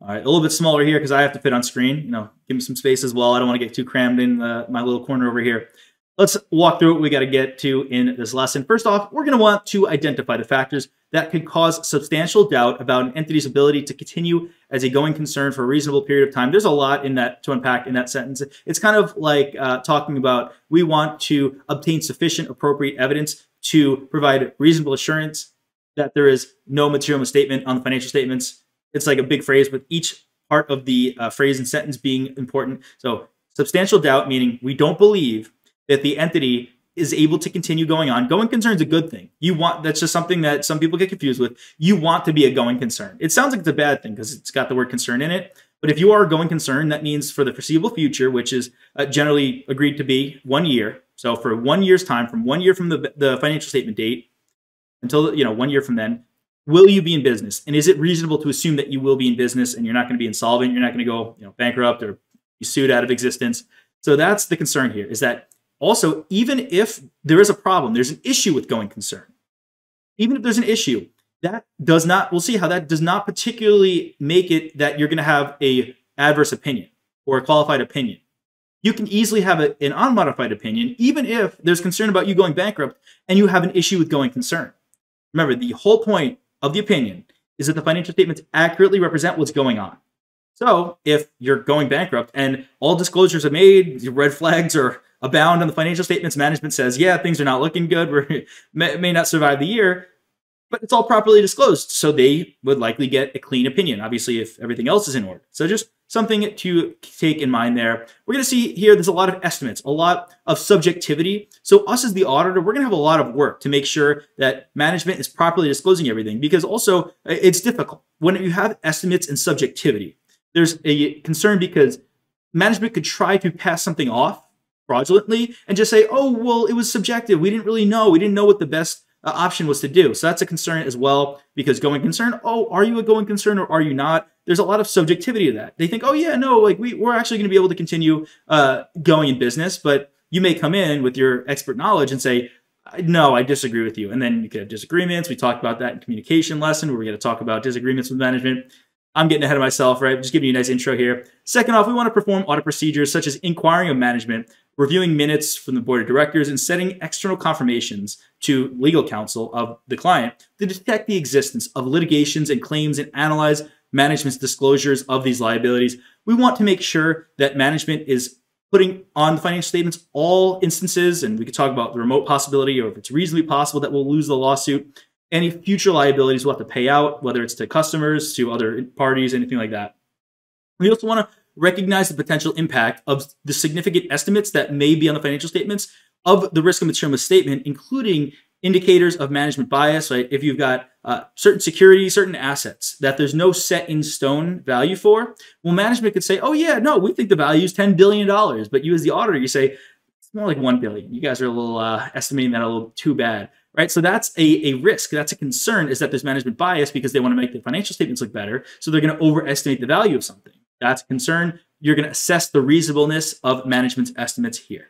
All right, a little bit smaller here because I have to fit on screen. You know, give me some space as well. I don't want to get too crammed in my little corner over here. Let's walk through what we got to get to in this lesson. First off, we're going to want to identify the factors that could cause substantial doubt about an entity's ability to continue as a going concern for a reasonable period of time. There's a lot in that to unpack in that sentence. It's kind of like talking about we want to obtain sufficient appropriate evidence to provide reasonable assurance that there is no material misstatement on the financial statements. It's like a big phrase with each part of the phrase and sentence being important. So substantial doubt, meaning we don't believe that the entity is able to continue going on. Going concern is a good thing. That's just something that some people get confused with. You want to be a going concern. It sounds like it's a bad thing because it's got the word concern in it. But if you are a going concern, that means for the foreseeable future, which is generally agreed to be 1 year. So for 1 year's time, from 1 year from the financial statement date until 1 year from then, will you be in business? And is it reasonable to assume that you will be in business and you're not going to be insolvent, you're not going to go bankrupt or be sued out of existence? So that's the concern here, is that also, even if there is a problem, there's an issue with going concern. Even if there's an issue, that does not, we'll see how that does not particularly make it that you're going to have an adverse opinion or a qualified opinion. You can easily have an unmodified opinion, even if there's concern about you going bankrupt and you have an issue with going concern. Remember, the whole point of the opinion is that the financial statements accurately represent what's going on. So if you're going bankrupt and all disclosures are made, red flags are abound on the financial statements, management says, yeah, things are not looking good, we may not survive the year, but it's all properly disclosed. So they would likely get a clean opinion, obviously, if everything else is in order. So just something to take in mind there. We're going to see here, there's a lot of estimates, a lot of subjectivity. So us as the auditor, we're going to have a lot of work to make sure that management is properly disclosing everything, because also it's difficult. When you have estimates and subjectivity, there's a concern because management could try to pass something off fraudulently and just say, oh, well, it was subjective. We didn't really know. We didn't know what the best option was to do. So that's a concern as well, because going concern, oh, are you a going concern or are you not? There's a lot of subjectivity to that. They think, oh yeah, no, like we're actually going to be able to continue going in business, but you may come in with your expert knowledge and say, no, I disagree with you. And then you could have disagreements. We talked about that in communication lesson where we're going to talk about disagreements with management. I'm getting ahead of myself, right? Just giving you a nice intro here. Second off, we want to perform audit procedures such as inquiring of management, reviewing minutes from the board of directors, and setting external confirmations to legal counsel of the client to detect the existence of litigations and claims and analyze management's disclosures of these liabilities. We want to make sure that management is putting on the financial statements all instances, and we could talk about the remote possibility or if it's reasonably possible that we'll lose the lawsuit. Any future liabilities we'll have to pay out, whether it's to customers, to other parties, anything like that. We also want to recognize the potential impact of the significant estimates that may be on the financial statements of the risk of material misstatement, including indicators of management bias, right? If you've got certain securities, certain assets that there's no set in stone value for, well, management could say, oh yeah, no, we think the value is $10 billion. But you as the auditor, you say, it's more like 1 billion. You guys are a little estimating that a little too bad. Right, so that's a risk. That's a concern, is that there's management bias because they want to make the financial statements look better. So they're going to overestimate the value of something. That's a concern. You're going to assess the reasonableness of management's estimates here.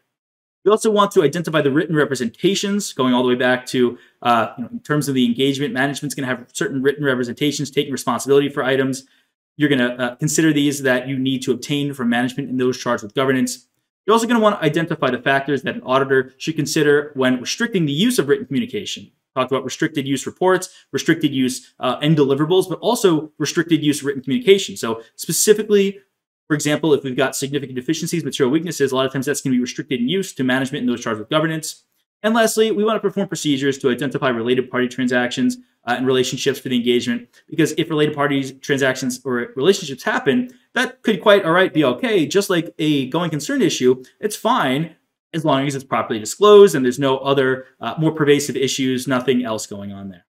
We also want to identify the written representations, going all the way back to, in terms of the engagement, management's going to have certain written representations, taking responsibility for items. You're going to consider these that you need to obtain from management and those charged with governance. You're also going to want to identify the factors that an auditor should consider when restricting the use of written communication. Talked about restricted use reports, restricted use end deliverables, but also restricted use written communication. So specifically, for example, if we've got significant deficiencies, material weaknesses, a lot of times that's going to be restricted in use to management and those charged with governance. And lastly, we want to perform procedures to identify related party transactions and relationships for the engagement, because if related parties, transactions, or relationships happen, that could quite all right be okay. Just like a going concern issue, it's fine as long as it's properly disclosed and there's no other more pervasive issues, nothing else going on there.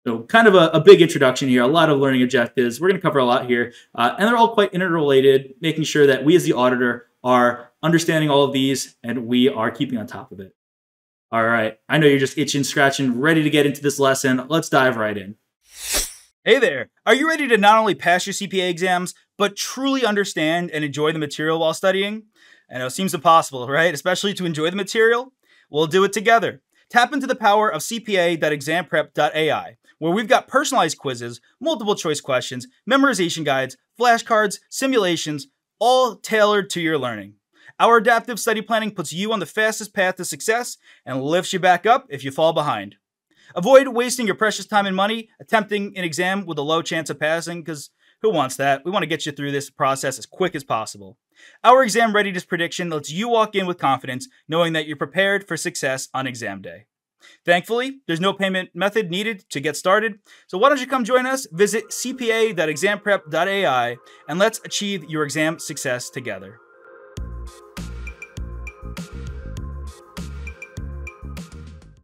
So kind of a big introduction here, a lot of learning objectives. We're going to cover a lot here, and they're all quite interrelated, making sure that we as the auditor are understanding all of these and we are keeping on top of it. All right, I know you're just itching, scratching, ready to get into this lesson. Let's dive right in. Hey there, are you ready to not only pass your CPA exams, but truly understand and enjoy the material while studying? I know it seems impossible, right? Especially to enjoy the material? We'll do it together. Tap into the power of cpa.examprep.ai, where we've got personalized quizzes, multiple choice questions, memorization guides, flashcards, simulations, all tailored to your learning. Our adaptive study planning puts you on the fastest path to success and lifts you back up if you fall behind. Avoid wasting your precious time and money attempting an exam with a low chance of passing, because who wants that? We want to get you through this process as quick as possible. Our exam readiness prediction lets you walk in with confidence, knowing that you're prepared for success on exam day. Thankfully, there's no payment method needed to get started, so why don't you come join us? Visit cpa.examprep.ai and let's achieve your exam success together.